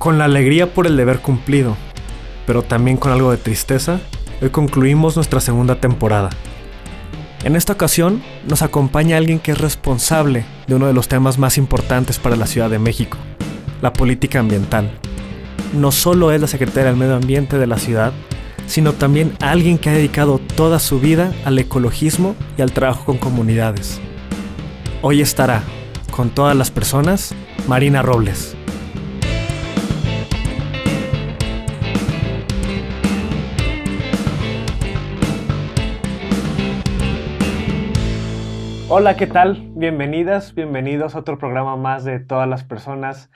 Con la alegría por el deber cumplido, pero también con algo de tristeza, hoy concluimos nuestra segunda temporada. En esta ocasión nos acompaña alguien que es responsable de uno de los temas más importantes para la Ciudad de México, la política ambiental. No solo es la secretaria del Medio Ambiente de la ciudad, sino también alguien que ha dedicado toda su vida al ecologismo y al trabajo con comunidades. Hoy estará, con todas las personas, Marina Robles. Hola, ¿qué tal? Bienvenidas, bienvenidos a otro programa más de todas las personas.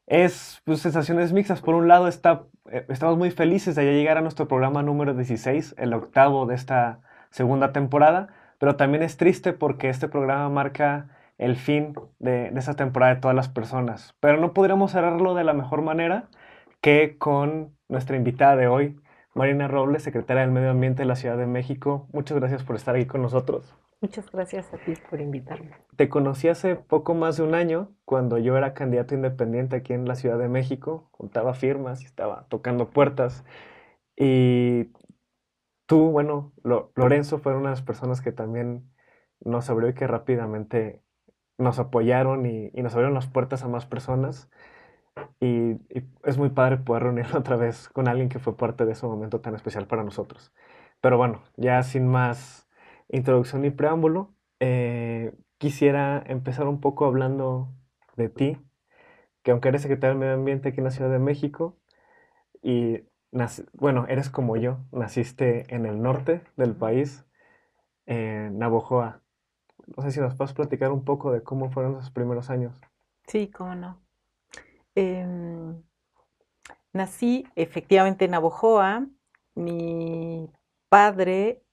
Es sensaciones mixtas. Por un lado, estamos muy felices de ya llegar a nuestro programa número 16, el octavo de esta segunda temporada, pero también es triste porque este programa marca el fin de esta temporada de todas las personas. Pero no podríamos cerrarlo de la mejor manera que con nuestra invitada de hoy, Marina Robles, secretaria del Medio Ambiente de la Ciudad de México. Muchas gracias por estar aquí con nosotros. Muchas gracias a ti por invitarme. Te conocí hace poco más de un año, cuando yo era candidato independiente aquí en la Ciudad de México, juntaba firmas y estaba tocando puertas. Y tú, bueno, Lorenzo fue una de las personas que también nos abrió y que rápidamente nos apoyaron y nos abrieron las puertas a más personas. Y es muy padre poder reunirnos otra vez con alguien que fue parte de ese momento tan especial para nosotros. Pero bueno, ya sin más introducción ni preámbulo, quisiera empezar un poco hablando de ti, que aunque eres secretario del Medio Ambiente aquí en la Ciudad de México, y bueno, eres como yo, naciste en el norte del país, en Navojoa. No sé si nos puedes platicar un poco de cómo fueron esos primeros años. Sí, cómo no. Em, Nací efectivamente en Navojoa. Mi padre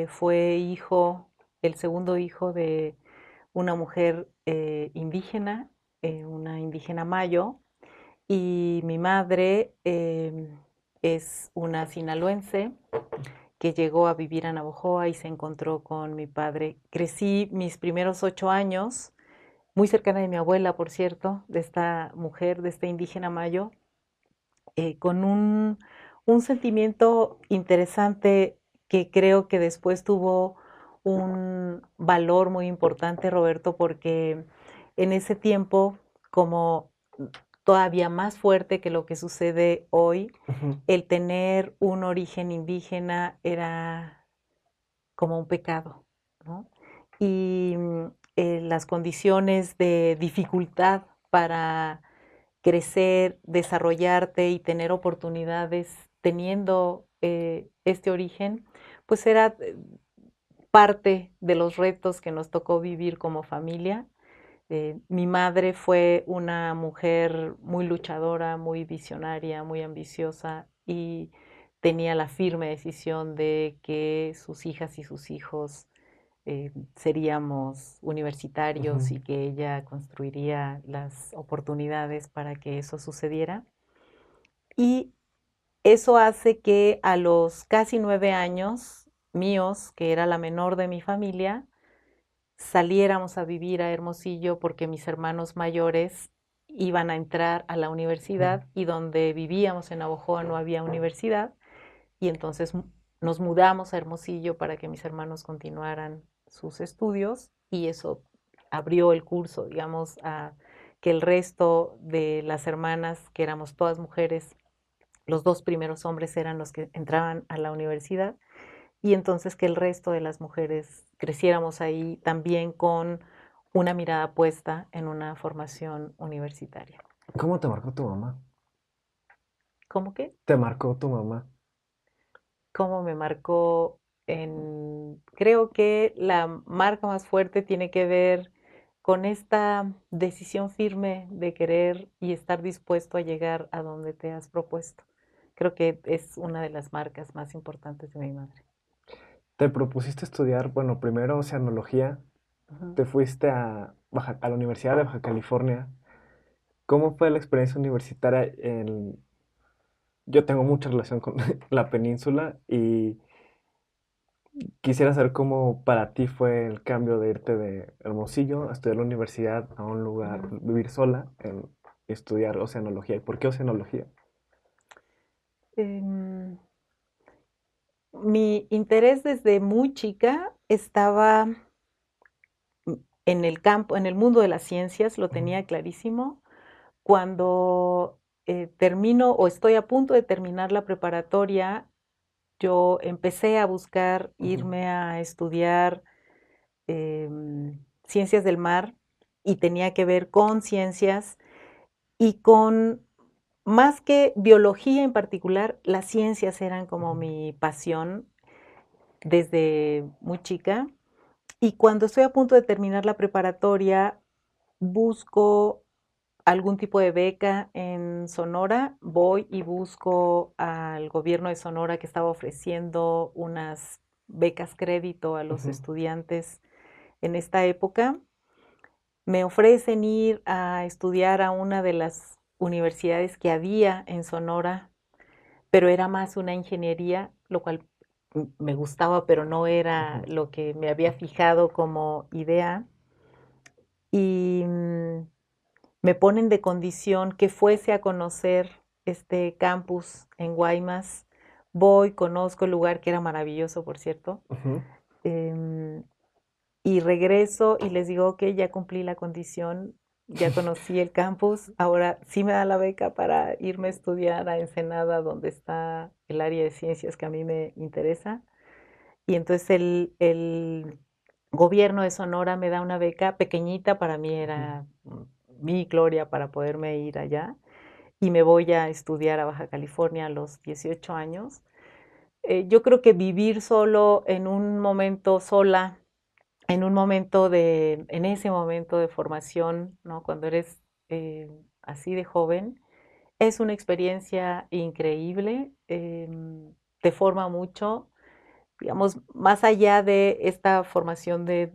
fue el segundo hijo de una mujer indígena, una indígena mayo, y mi madre es una sinaloense que llegó a vivir a Navojoa y se encontró con mi padre. Crecí mis primeros 8 años muy cercana de mi abuela, por cierto, de esta mujer, de esta indígena mayo, con un sentimiento interesante que creo que después tuvo un valor muy importante, Roberto, porque en ese tiempo, como todavía más fuerte que lo que sucede hoy, Ujú. el tener un origen indígena era como un pecado, ¿no? Y las condiciones de dificultad para crecer, desarrollarte y tener oportunidades teniendo este origen, pues era parte de los retos que nos tocó vivir como familia. Mi madre fue una mujer muy luchadora, muy visionaria, muy ambiciosa y tenía la firme decisión de que sus hijas y sus hijos seríamos universitarios Ujú. y que ella construiría las oportunidades para que eso sucediera. Y eso hace que a los casi 9 años míos, que era la menor de mi familia, saliéramos a vivir a Hermosillo porque mis hermanos mayores iban a entrar a la Ujú. universidad y donde vivíamos en Navojoa no había universidad y entonces nos mudamos a Hermosillo para que mis hermanos continuaran sus estudios y eso abrió el curso, digamos, a que el resto de las hermanas, que éramos todas mujeres, los dos primeros hombres eran los que entraban a la universidad y entonces que el resto de las mujeres creciéramos ahí también con una mirada puesta en una formación universitaria. ¿Cómo te marcó tu mamá? ¿Cómo que? ¿Te marcó tu mamá? ¿Cómo me marcó creo que la marca más fuerte tiene que ver con esta decisión firme de querer y estar dispuesto a llegar a donde te has propuesto. Creo que es una de las marcas más importantes de mi madre. Te propusiste estudiar, bueno, primero oceanología, Ujú. te fuiste a la Universidad de Baja California. ¿Cómo fue la experiencia universitaria Yo tengo mucha relación con la península y quisiera saber cómo para ti fue el cambio de irte de Hermosillo a estudiar la universidad a un lugar, Ujú. vivir sola en estudiar oceanología? ¿Y por qué oceanología? Em, Mi interés desde muy chica estaba en el campo, en el mundo de las ciencias, lo Ujú, tenía clarísimo. Cuando termino o estoy a punto de terminar la preparatoria, yo empecé a buscar ujú, irme a estudiar ciencias del mar y tenía que ver con ciencias y con, más que biología en particular, las ciencias eran como ujú, mi pasión desde muy chica. Y cuando estoy a punto de terminar la preparatoria, busco algún tipo de beca en Sonora, voy y busco al gobierno de Sonora que estaba ofreciendo unas becas crédito a los ujú, estudiantes en esta época. Me ofrecen ir a estudiar a una de las universidades que había en Sonora, pero era más una ingeniería, lo cual me gustaba, pero no era ujú, lo que me había fijado como idea. Y me ponen de condición que fuese a conocer este campus en Guaymas. Voy, conozco el lugar que era maravilloso, por cierto, ujú. em, y regreso y les digo, ok, ya cumplí la condición, ya conocí el campus, ahora sí me da la beca para irme a estudiar a Ensenada, donde está el área de ciencias que a mí me interesa. Y entonces el gobierno de Sonora me da una beca pequeñita, para mí Ujú, era mi gloria para poderme ir allá. Y me voy a estudiar a Baja California a los 18 años. Yo creo que vivir solo en un momento sola, en ese momento de formación, ¿no? Cuando eres así de joven, es una experiencia increíble, te forma mucho, digamos, más allá de esta formación de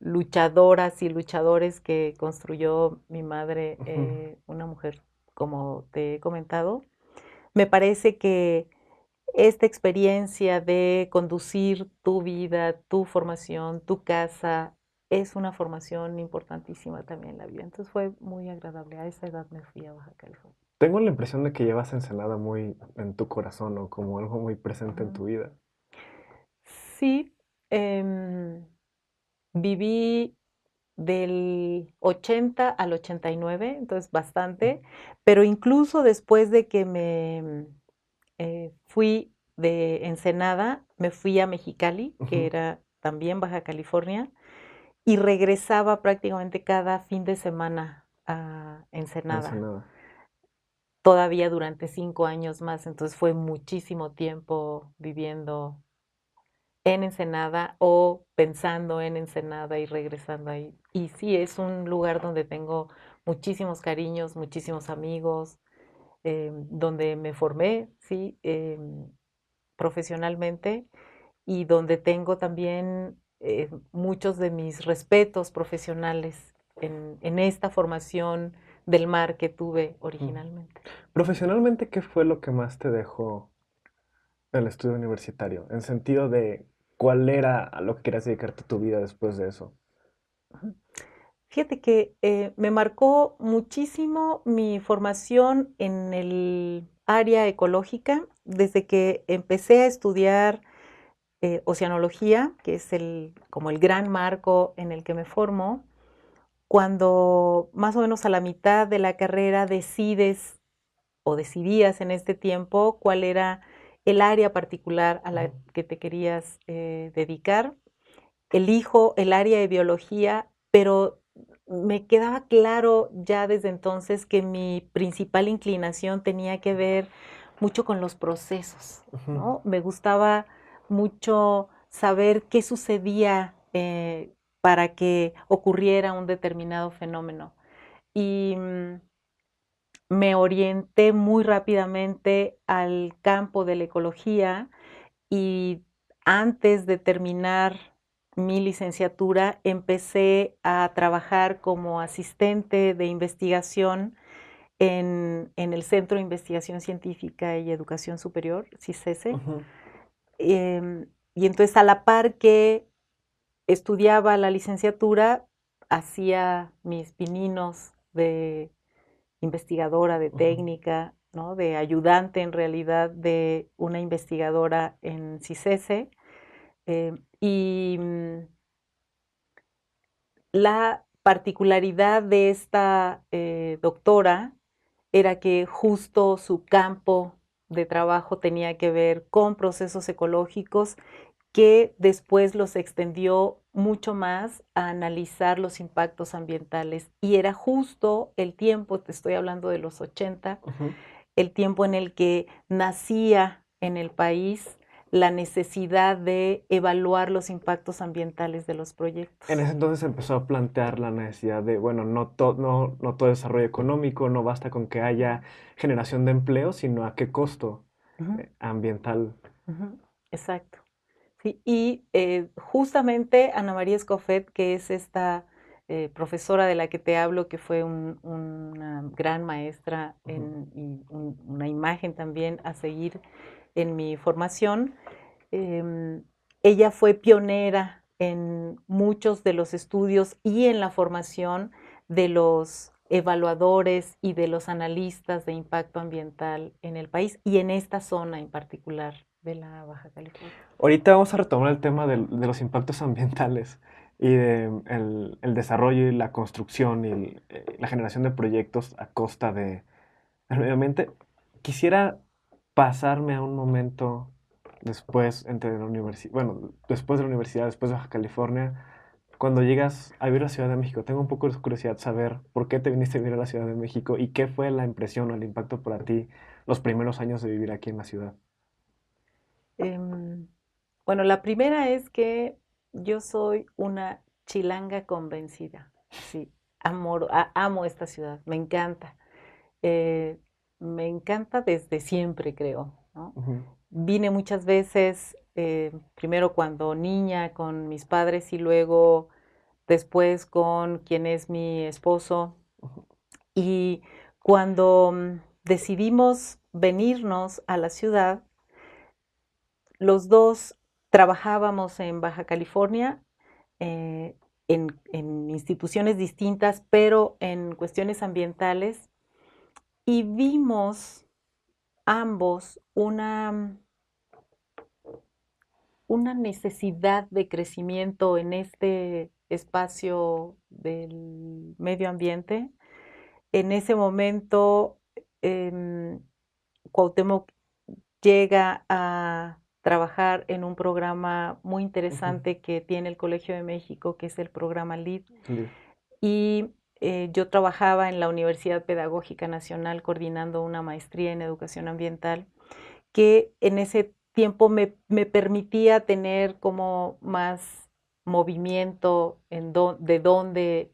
luchadoras y luchadores que construyó mi madre, ujú. una mujer, como te he comentado, me parece que esta experiencia de conducir tu vida, tu formación, tu casa, es una formación importantísima también en la vida. Entonces fue muy agradable. A esa edad me fui a Baja California. Tengo la impresión de que llevas Ensenada muy en tu corazón o como algo muy presente en Ujú. tu vida. Sí, em, viví del 80 al 89, entonces bastante, pero incluso después de que me fui de Ensenada, me fui a Mexicali, que Ujú. era también Baja California, y regresaba prácticamente cada fin de semana a Ensenada, Ensenada. todavía durante 5 años más, entonces fue muchísimo tiempo viviendo en Ensenada o pensando en Ensenada y regresando ahí. Y sí, es un lugar donde tengo muchísimos cariños, muchísimos amigos, donde me formé, sí, profesionalmente y donde tengo también muchos de mis respetos profesionales en esta formación del mar que tuve Ujú. originalmente. Profesionalmente, ¿qué fue lo que más te dejó el estudio universitario? En sentido de cuál era a lo que querías dedicarte tu vida después de eso. Fíjate que me marcó muchísimo mi formación en el área ecológica desde que empecé a estudiar oceanología, que es como el gran marco en el que me formo. Cuando más o menos a la mitad de la carrera decides o decidías en este tiempo cuál era el área particular a la Ujú, que te querías dedicar. Elijo el área de biología, pero me quedaba claro ya desde entonces que mi principal inclinación tenía que ver mucho con los procesos, ujú. ¿no? Me gustaba mucho saber qué sucedía para que ocurriera un determinado fenómeno. Y me orienté muy rápidamente al campo de la ecología y antes de terminar mi licenciatura empecé a trabajar como asistente de investigación en el Centro de Investigación Científica y Educación Superior, CICESE. Ujú. Y entonces a la par que estudiaba la licenciatura, hacía mis pininos de investigadora de Ujú. técnica, ¿no? De ayudante en realidad de una investigadora en CICESE. Y la particularidad de esta doctora era que justo su campo de trabajo tenía que ver con procesos ecológicos que después los extendió mucho más a analizar los impactos ambientales. Y era justo el tiempo, te estoy hablando de los 80, Ujú. el tiempo en el que nacía en el país la necesidad de evaluar los impactos ambientales de los En proyectos. ese entonces se empezó a plantear la necesidad de, bueno, no todo desarrollo económico, no basta con que haya generación de empleo, sino a qué costo Ujú, ambiental. ujú, exacto. Sí, y justamente Ana María Escofet, que es esta profesora de la que te hablo, que fue una gran maestra Ujú. y una imagen también a seguir en mi formación, em, ella fue pionera en muchos de los estudios y en la formación de los evaluadores y de los analistas de impacto ambiental en el país y en esta zona en particular de la Baja California. Ahorita vamos a retomar el tema de los impactos ambientales y de el desarrollo y la construcción y la generación de proyectos a costa del medio ambiente. Quisiera pasarme a un momento después entre la universidad, bueno, después de la universidad, después de Baja California, cuando llegas a vivir a la Ciudad de México. Tengo un poco de curiosidad saber por qué te viniste a vivir a la Ciudad de México y qué fue la impresión o el impacto para ti los primeros años de vivir aquí en la ciudad. Em, bueno, la primera es que yo soy una chilanga convencida. Sí, amo esta ciudad, me encanta. Eh, Me encanta desde siempre, creo, ¿no? Ujú, Vine muchas veces, primero cuando niña con mis padres y luego después con quien es mi esposo. ujú, Y cuando decidimos venirnos a la ciudad, los dos trabajábamos en Baja California, eh, en instituciones distintas, pero en cuestiones ambientales, y vimos ambos una necesidad de crecimiento en este espacio del medio ambiente. En ese momento, em, Cuauhtémoc llega a trabajar en un programa muy ujú. interesante que tiene el Colegio de México, que es el programa LEAD. Li- Y yo trabajaba en la Universidad Pedagógica Nacional coordinando una maestría en educación ambiental, que en ese tiempo me permitía tener como más movimiento de dónde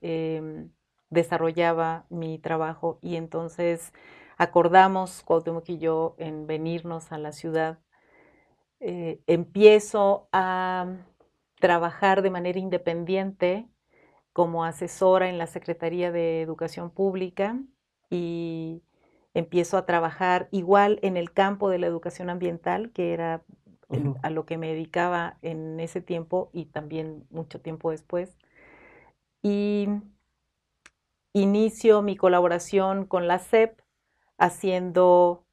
desarrollaba mi trabajo. Y entonces acordamos, Cuauhtémoc y yo, en venirnos a la ciudad. Empiezo a trabajar de manera independiente como asesora en la Secretaría de Educación Pública y empiezo a trabajar igual en el campo de la educación ambiental, que era ujú. a lo que me dedicaba en ese tiempo y también mucho tiempo después. Y inicio mi colaboración con la SEP haciendo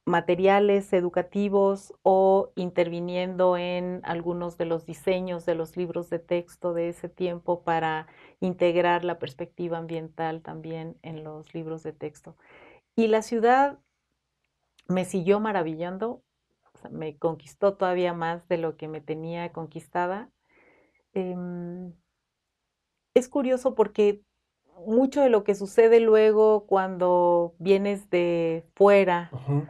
materiales educativos o interviniendo en algunos de los diseños de los libros de texto de ese tiempo para integrar la perspectiva ambiental también en los libros de texto. Y la ciudad me siguió maravillando, o sea, me conquistó todavía más de lo que me tenía conquistada. Em, es curioso porque mucho de lo que sucede luego cuando vienes de fuera Ujú,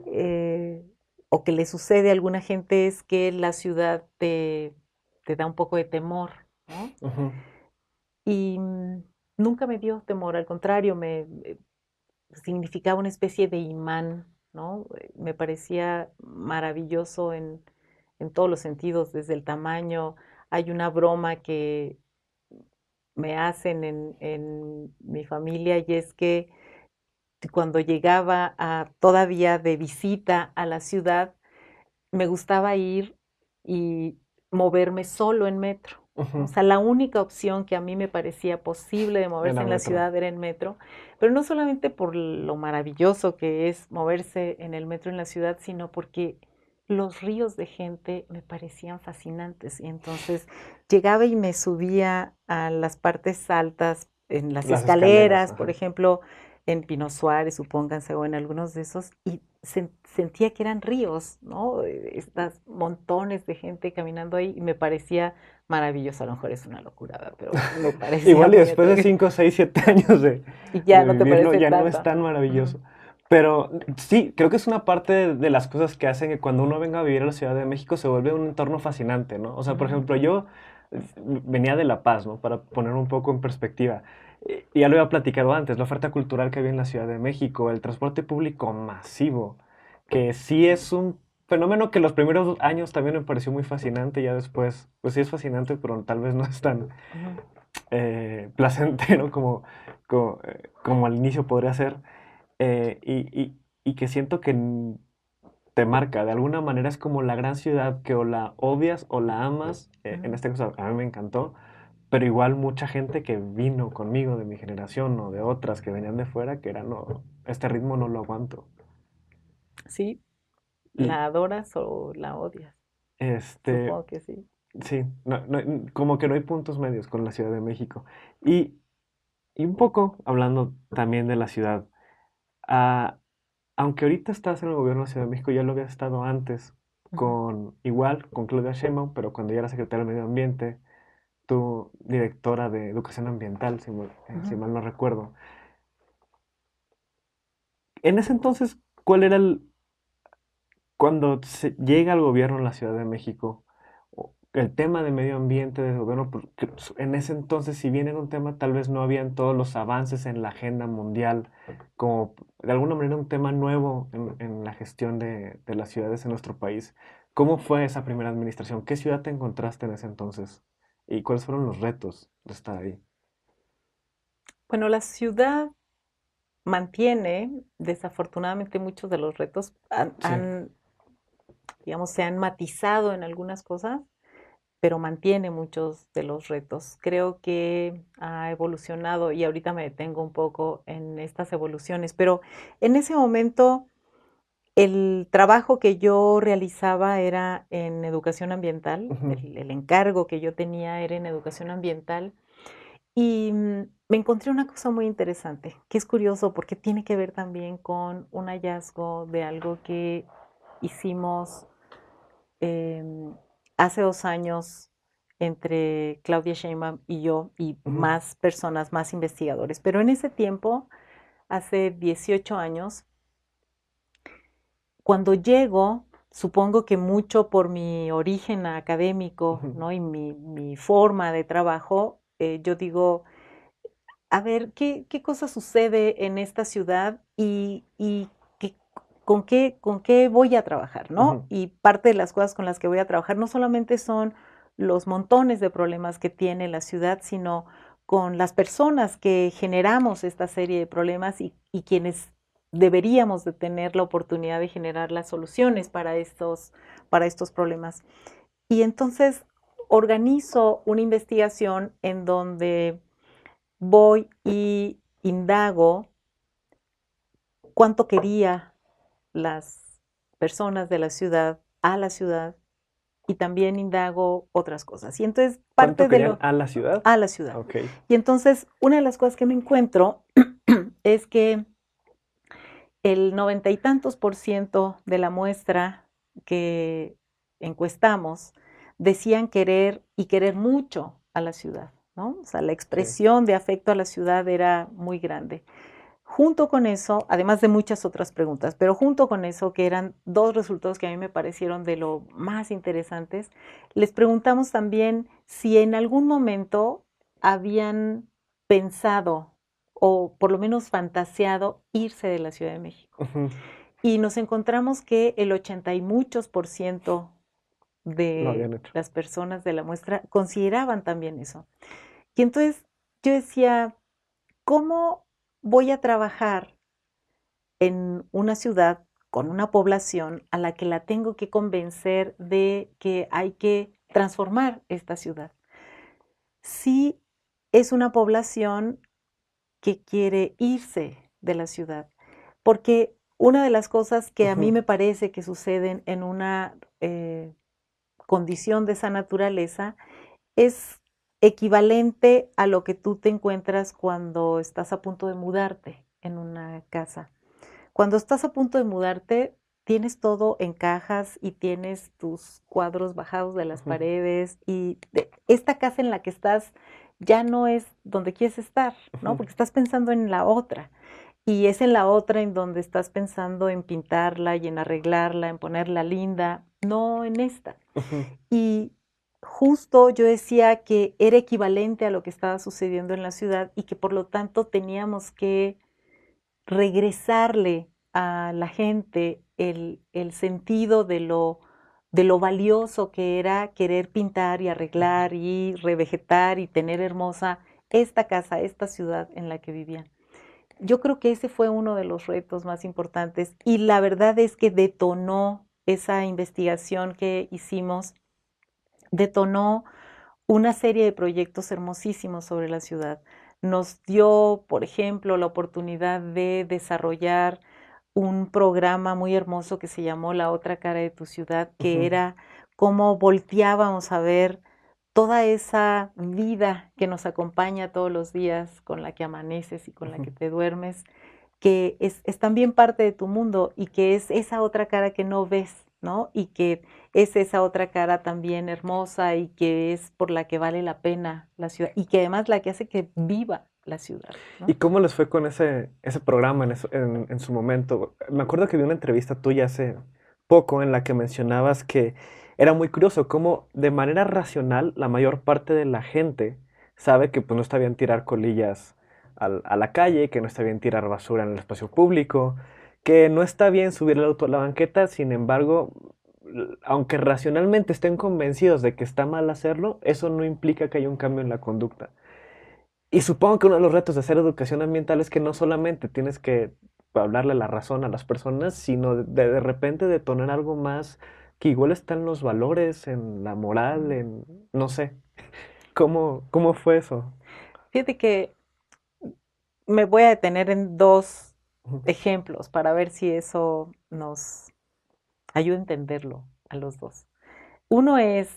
eh, o que le sucede a alguna gente es que la ciudad te da un poco de temor, ¿no? ujú. Y nunca me dio temor, al contrario, significaba una especie de imán, ¿no? Me parecía maravilloso en todos los sentidos, desde el tamaño. Hay una broma que me hacen en mi familia y es que cuando llegaba todavía de visita a la ciudad, me gustaba ir y moverme solo en metro. ¿no? O Ujú. sea, la única opción que a mí me parecía posible de moverse Era en la metro. ciudad era en metro, pero no solamente por lo maravilloso que es moverse en el metro en la ciudad, sino porque los ríos de gente me parecían fascinantes. Y entonces llegaba y me subía a las partes altas, en las Las escaleras, escaleras, por ajá. ejemplo, en Pino Suárez, supónganse, o en algunos de esos, y sentía que eran ríos, ¿no? Estas montones de gente caminando ahí, y me parecía maravilloso. A lo mejor es una locura, ¿verdad? Pero me parecía Igual y muy después de atractivo. 5, 6, 7 años Y de ya no te vivirlo, parece ya no es tanto. tan Ujú, maravilloso. Pero sí, creo que es una parte de las cosas que hacen que cuando uno venga a vivir a la Ciudad de México se vuelve un entorno fascinante, ¿no? O sea, por ujú, ejemplo, yo venía de La Paz, ¿no? Para poner un poco en perspectiva. Y ya lo había platicado antes, la oferta cultural que había en la Ciudad de México, el transporte público masivo, que sí es un fenómeno que los primeros años también me pareció muy fascinante, ya después, pues sí es fascinante, pero tal vez no es tan ujú. placentero como al inicio podría ser, y que siento que te marca, de alguna manera es como la gran ciudad que o la odias o la amas, en Ujú. este caso a mí me encantó, pero igual mucha gente que vino conmigo de mi generación o de otras que venían de fuera, que era, no, este ritmo no lo aguanto. Sí, Y ¿la adoras o la odias? este, Supongo que sí. sí, como que no hay puntos medios con la Ciudad de México. Y, y un poco hablando también de la ciudad. Ah, aunque ahorita estás en el gobierno de Ciudad de México, ya lo había estado antes Ujú, con Claudia Sheinbaum, pero cuando ya era secretaria de Medio Ambiente, tu directora de Educación Ambiental, si ujú. mal no recuerdo. En ese entonces, ¿cuál era cuando se llega al gobierno en la Ciudad de México, el tema de medio ambiente del gobierno, porque en ese entonces, si bien era un tema, tal vez no habían todos los avances en la agenda mundial, como de alguna manera un tema nuevo en la gestión de las ciudades en nuestro país? ¿Cómo fue esa primera administración? ¿Qué ciudad te encontraste en ese entonces? ¿Y cuáles fueron los retos de estar ahí? Bueno, la ciudad mantiene, desafortunadamente, muchos de los retos Sí. digamos, se han matizado en algunas cosas, pero mantiene muchos de los retos. Creo que ha evolucionado y ahorita me detengo un poco en estas evoluciones, pero en ese momento el trabajo que yo realizaba era en educación ambiental, Ujú, el encargo que yo tenía era en educación ambiental y me encontré una cosa muy interesante, que es curioso porque tiene que ver también con un hallazgo de algo que hicimos em, hace 2 años entre Claudia Sheinbaum y yo y ujú, más personas, más investigadores. Pero en ese tiempo, hace 18 años, cuando llego, supongo que mucho por mi origen académico, ujú. ¿no? Y mi forma de trabajo, yo digo, a ver, ¿qué cosa sucede en esta ciudad y con qué voy a trabajar, ¿no? Ujú, Y parte de las cosas con las que voy a trabajar no solamente son los montones de problemas que tiene la ciudad, sino con las personas que generamos esta serie de problemas y quienes deberíamos de tener la oportunidad de generar las soluciones para estos problemas. Y entonces organizo una investigación en donde voy y indago cuánto quería las personas de la ciudad a la ciudad y también indago otras cosas. Y entonces ¿Cuánto parte de querían lo a la ciudad? a la ciudad. Ok. Y entonces una de las cosas que me encuentro es que el 90 y tantos % de la muestra que encuestamos decían querer y querer mucho a la ciudad, ¿no? O sea, la Sí. expresión de afecto a la ciudad era muy grande. Junto con eso, además de muchas otras preguntas, pero junto con eso, que eran 2 resultados que a mí me parecieron de lo más interesantes, les preguntamos también si en algún momento habían pensado o por lo menos fantaseado irse de la Ciudad de México. Ujú. Y nos encontramos que el 80 y muchos por ciento Lo de habían hecho. las personas de la muestra consideraban también eso. Y entonces yo decía, ¿cómo voy a trabajar en una ciudad con una población a la que la tengo que convencer de que hay que transformar esta ciudad? sí es una población que quiere irse de la ciudad, porque una de las cosas que a mí Ujú, me parece que suceden en una condición de esa naturaleza es equivalente a lo que tú te encuentras cuando estás a punto de mudarte en una casa. Cuando estás a punto de mudarte, tienes todo en cajas y tienes tus cuadros bajados de las ujú, paredes y esta casa en la que estás ya no es donde quieres estar, ¿no? ujú, Porque estás pensando en la otra. Y es en la otra en donde estás pensando en pintarla y en arreglarla, en ponerla linda, no en esta. ujú, Y justo yo decía que era equivalente a lo que estaba sucediendo en la ciudad y que por lo tanto teníamos que regresarle a la gente el sentido de lo valioso que era querer pintar y ujú. arreglar y revegetar y tener hermosa esta casa, esta ciudad en la que vivían. Yo creo que ese fue uno de los retos más importantes y la verdad es que detonó esa investigación que hicimos, detonó una serie de proyectos hermosísimos sobre la ciudad. Nos dio, por ejemplo, la oportunidad de desarrollar un programa muy hermoso que se llamó La otra cara de tu ciudad, que Ujú, era cómo volteábamos a ver toda esa vida que nos acompaña todos los días, con la que amaneces y con la ujú. que te duermes, que es también parte de tu mundo y que es esa otra cara que no ves, ¿no? Y que es esa otra cara también hermosa y que es por la que vale la pena la ciudad y que además la que hace que viva la ciudad, ¿Y ¿no? cómo les fue con ese programa en su momento? Me acuerdo que vi una entrevista tuya hace poco en la que mencionabas que era muy curioso cómo de manera racional la mayor parte de la gente sabe que pues, no está bien tirar colillas a la calle, que no está bien tirar basura en el espacio público, que no está bien subir el auto a la banqueta, sin embargo, aunque racionalmente estén convencidos de que está mal hacerlo, eso no implica que haya un cambio en la conducta. Y supongo que uno de los retos de hacer educación ambiental es que no solamente tienes que hablarle la razón a las personas, sino de repente detonar algo más que igual está en los valores, en la moral, Mm. en no sé. ¿Cómo fue eso? Fíjate que me voy a detener en dos Ujú, ejemplos para ver si eso nos ayuda a entenderlo a los dos. Uno es,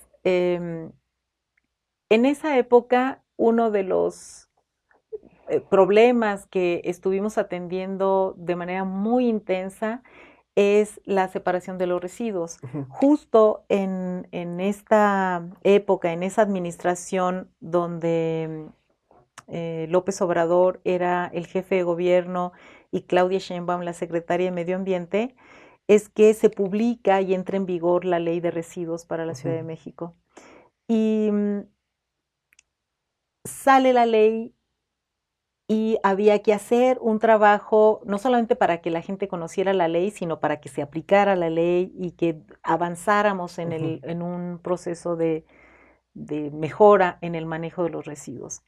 en esa época, uno de los problemas que estuvimos atendiendo de manera muy intensa es la separación de los residuos. ujú, Justo en esta época, en esa administración donde López Obrador era el jefe de gobierno y Claudia Sheinbaum la secretaria de Medio Ambiente, es que se publica y entra en vigor la ley de residuos para la Ciudad ujú, de México. Y sale la ley y había que hacer un trabajo, no solamente para que la gente conociera la ley, sino para que se aplicara la ley y que avanzáramos ujú, en un proceso de mejora en el manejo de los residuos.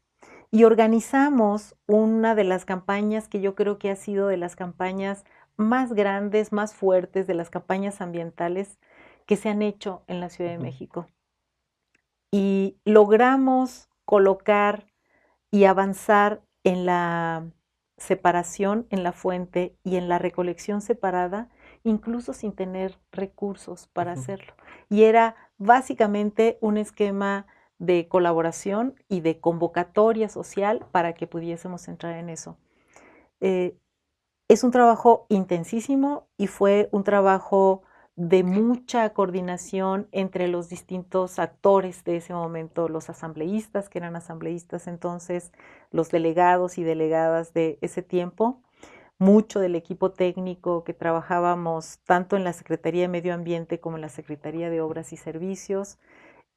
Y organizamos una de las campañas que yo creo que ha sido de las campañas más grandes, más fuertes, de las campañas ambientales que se han hecho en la Ciudad de ujú, México. Y logramos colocar y avanzar en la separación en la fuente y en la recolección separada, incluso sin tener recursos para ujú. hacerlo. Y era básicamente un esquema de colaboración y de convocatoria social para que pudiésemos entrar en eso. Eh, es un trabajo intensísimo y fue un trabajo de mucha coordinación entre los distintos actores de ese momento, los asambleístas, que eran asambleístas entonces, los delegados y delegadas de ese tiempo, mucho del equipo técnico que trabajábamos tanto en la Secretaría de Medio Ambiente como en la Secretaría de Obras y Servicios,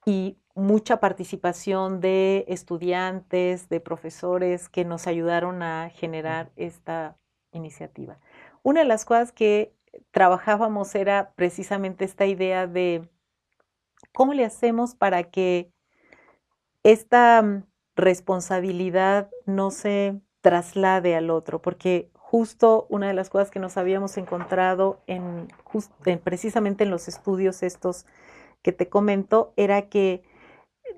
y mucha participación de estudiantes, de profesores que nos ayudaron a generar esta iniciativa. Una de las cosas que trabajábamos era precisamente esta idea de cómo le hacemos para que esta responsabilidad no se traslade al otro, porque justo una de las cosas que nos habíamos encontrado precisamente en los estudios estos que te comento era que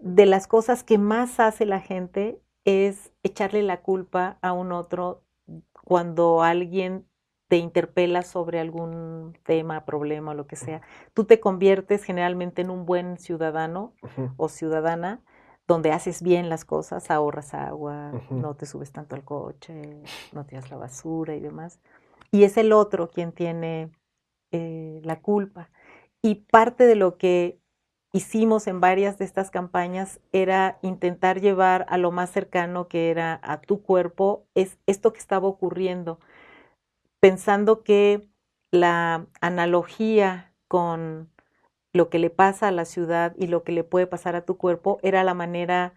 de las cosas que más hace la gente es echarle la culpa a un otro cuando alguien te interpela sobre algún tema, problema o lo que sea. Tú te conviertes generalmente en un buen ciudadano Ujú, o ciudadana donde haces bien las cosas, ahorras agua, ujú, no te subes tanto al coche, no tiras la basura y demás. Y es el otro quien tiene la culpa. Y parte de lo que hicimos en varias de estas campañas era intentar llevar a lo más cercano que era a tu cuerpo es esto que estaba ocurriendo, pensando que la analogía con lo que le pasa a la ciudad y lo que le puede pasar a tu cuerpo era la manera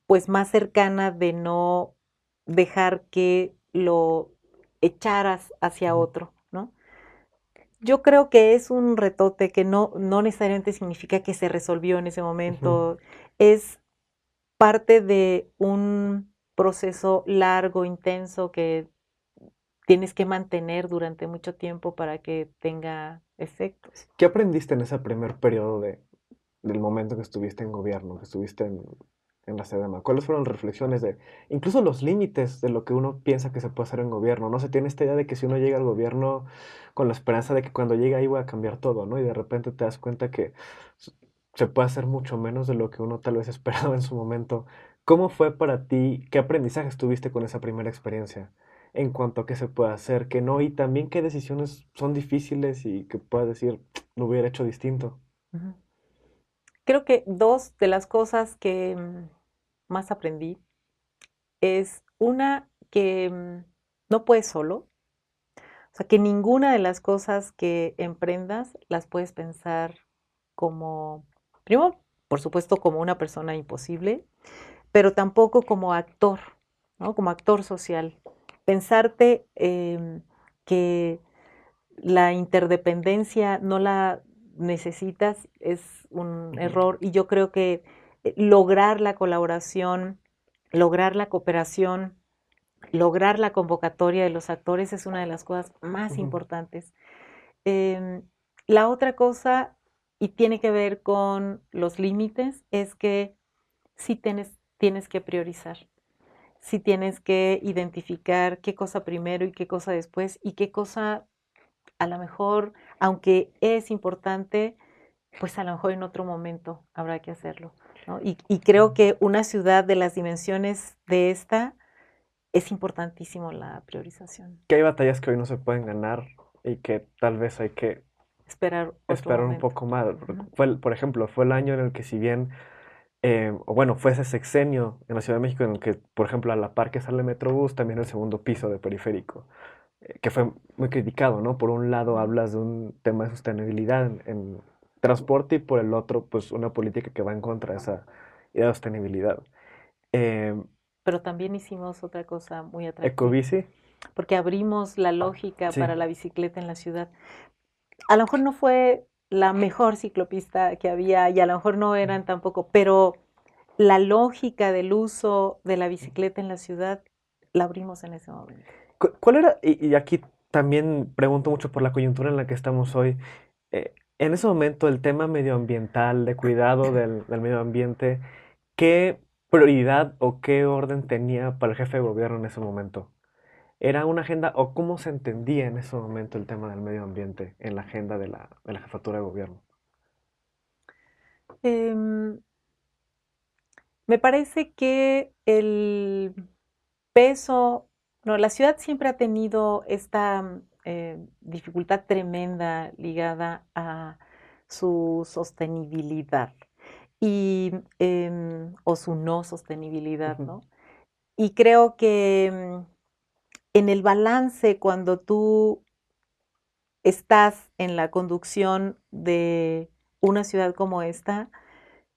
pues más cercana de no dejar que lo echaras hacia ujú, otro, ¿no? Yo creo que es un retote que no necesariamente significa que se resolvió en ese ujú. momento. Es parte de un proceso largo, intenso, que tienes que mantener durante mucho tiempo para que tenga efectos. ¿Qué aprendiste en ese primer periodo del momento que estuviste en gobierno, que estuviste en la SEDEMA? ¿Cuáles fueron las reflexiones de, incluso los límites de lo que uno piensa que se puede hacer en gobierno? No se tiene esta idea de que si uno llega al gobierno con la esperanza de que cuando llegue ahí voy a cambiar todo, ¿no? Y de repente te das cuenta que s- se puede hacer mucho menos de lo que uno tal vez esperaba en su momento. ¿Cómo fue para ti? ¿Qué aprendizajes tuviste con esa primera experiencia? En cuanto a qué se puede hacer, qué no, y también qué decisiones son difíciles y que puedas decir, lo hubiera hecho distinto. Ujú. Creo que dos de las cosas que más aprendí es una que no puedes solo, o sea, que ninguna de las cosas que emprendas las puedes pensar como, primero, por supuesto, como una persona imposible, pero tampoco como actor, ¿no? Como actor social. Pensarte que la interdependencia no la necesitas es un Ujú, error y yo creo que lograr la colaboración, lograr la cooperación, lograr la convocatoria de los actores es una de las cosas más ujú, importantes. Em, la otra cosa, y tiene que ver con los límites, es que sí tienes que priorizar, sí tienes que identificar qué cosa primero y qué cosa después y qué cosa a lo mejor, aunque es importante, pues a lo mejor en otro momento habrá que hacerlo, ¿no? Y creo ujú. que una ciudad de las dimensiones de esta es importantísimo la priorización, Que hay batallas que hoy no se pueden ganar y que tal vez hay que esperar otro esperar un momento. poco más. Ujú, Por ejemplo, fue el año en el que si bien, o bueno, fue ese sexenio en la Ciudad de México en el que, por ejemplo, a la par que sale Metrobús, también el segundo piso de periférico, que fue muy criticado, ¿no? Por un lado ujú. hablas de un tema de sostenibilidad en transporte y por el otro, pues una política que va en contra de esa idea de sostenibilidad. Eh, Pero también hicimos otra cosa muy atractiva, Ecobici, porque abrimos la lógica sí. para la bicicleta en la ciudad. A lo mejor no fue la mejor ciclopista que había y a lo mejor no eran tampoco, pero la lógica del uso de la bicicleta en la ciudad la abrimos en ese momento. ¿Cuál era? Y aquí también pregunto mucho por la coyuntura en la que estamos hoy. En ese momento, el tema medioambiental, de cuidado del medio ambiente, ¿qué prioridad o qué orden tenía para el jefe de gobierno en ese momento? ¿Era una agenda o cómo se entendía en ese momento el tema del medio ambiente en la agenda de la jefatura de gobierno? Em, Me parece que el peso, no, la ciudad siempre ha tenido esta dificultad tremenda ligada a su sostenibilidad y, o su no sostenibilidad, Ujú, ¿no? Y creo que en el balance, cuando tú estás en la conducción de una ciudad como esta,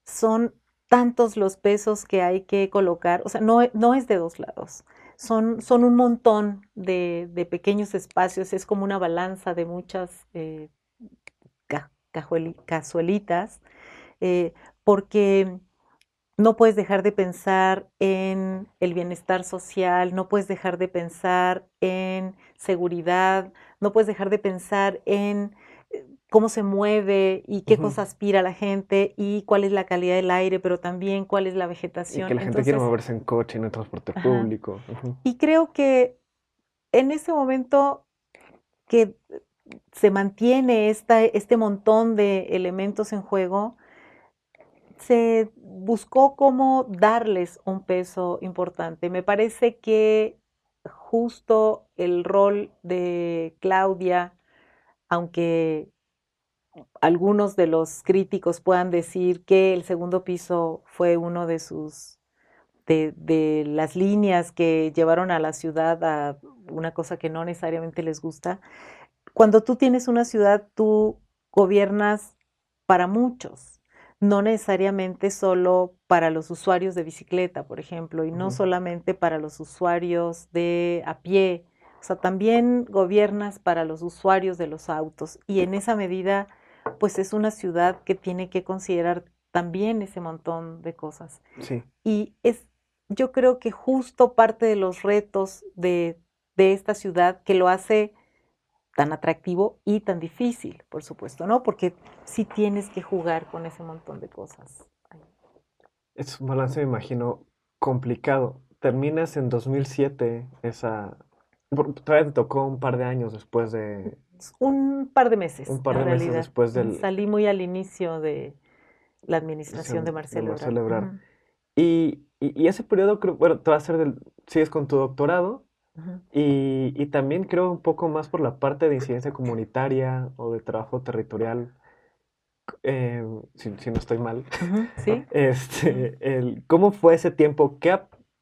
son tantos los pesos que hay que colocar, o sea, no es de dos lados, son un montón de pequeños espacios, es como una balanza de muchas cazuelitas, eh, porque no puedes dejar de pensar en el bienestar social, no puedes dejar de pensar en seguridad, no puedes dejar de pensar en cómo se mueve y qué Ujú. cosa aspira la gente y cuál es la calidad del aire, pero también cuál es la Y que vegetación. la gente quiere Entonces, moverse en coche, en el transporte ajá. público. Ujú. Y creo que en ese momento que se mantiene este montón de elementos en juego, se buscó cómo darles un peso importante. Me parece que justo el rol de Claudia, aunque algunos de los críticos puedan decir que el segundo piso fue uno de de las líneas que llevaron a la ciudad a una cosa que no necesariamente les gusta. Cuando tú tienes una ciudad, tú gobiernas para muchos, no necesariamente solo para los usuarios de bicicleta, por ejemplo, y no Ujú. solamente para los usuarios de a pie, o sea, también gobiernas para los usuarios de los autos y en esa medida, pues es una ciudad que tiene que considerar también ese montón de cosas. Sí. Y es, yo creo que justo parte de los retos de esta ciudad que lo hace tan atractivo y tan difícil, por supuesto, ¿no? Porque sí tienes que jugar con ese montón de cosas. Es un balance, me imagino, complicado. Terminas en 2007 esa... Todavía te tocó un par de años después de... Un par de meses, Un par en de meses realidad. después del... Salí muy al inicio de la administración de de Marcelo Marcelo Ebrard. Ebrard. Ujú, Y ese periodo, creo, bueno, te va a hacer del... Sigues con tu doctorado ujú, y también creo un poco más por la parte de incidencia comunitaria o de trabajo territorial, si no estoy mal. ujú, sí. Ujú, ¿Cómo fue ese tiempo?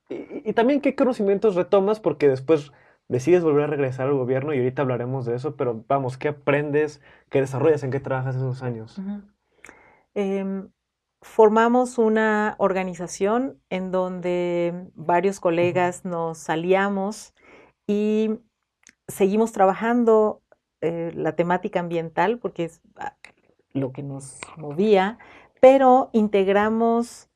Y también qué conocimientos retomas, porque después decides volver a regresar al gobierno y ahorita hablaremos de eso, pero vamos, ¿qué aprendes, qué desarrollas, en qué trabajas esos años? ujú. Em, Formamos una organización en donde varios Ujú. colegas nos aliamos y seguimos trabajando la temática ambiental porque es lo que nos movía, pero integramos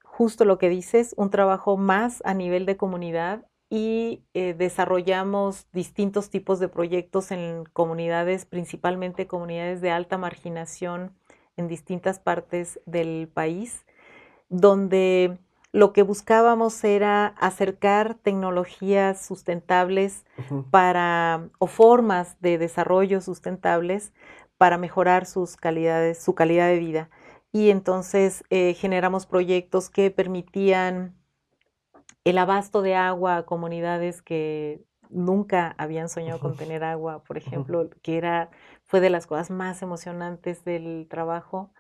justo lo que dices, un trabajo más a nivel de comunidad y desarrollamos distintos tipos de proyectos en comunidades, principalmente comunidades de alta marginación en distintas partes del país, donde lo que buscábamos era acercar tecnologías sustentables Ujú. o formas de desarrollo sustentables para mejorar su calidad de vida. Y entonces generamos proyectos que permitían el abasto de agua a comunidades que nunca habían soñado Ujú. con tener agua, por Ujú. ejemplo, fue de las cosas más emocionantes del trabajo.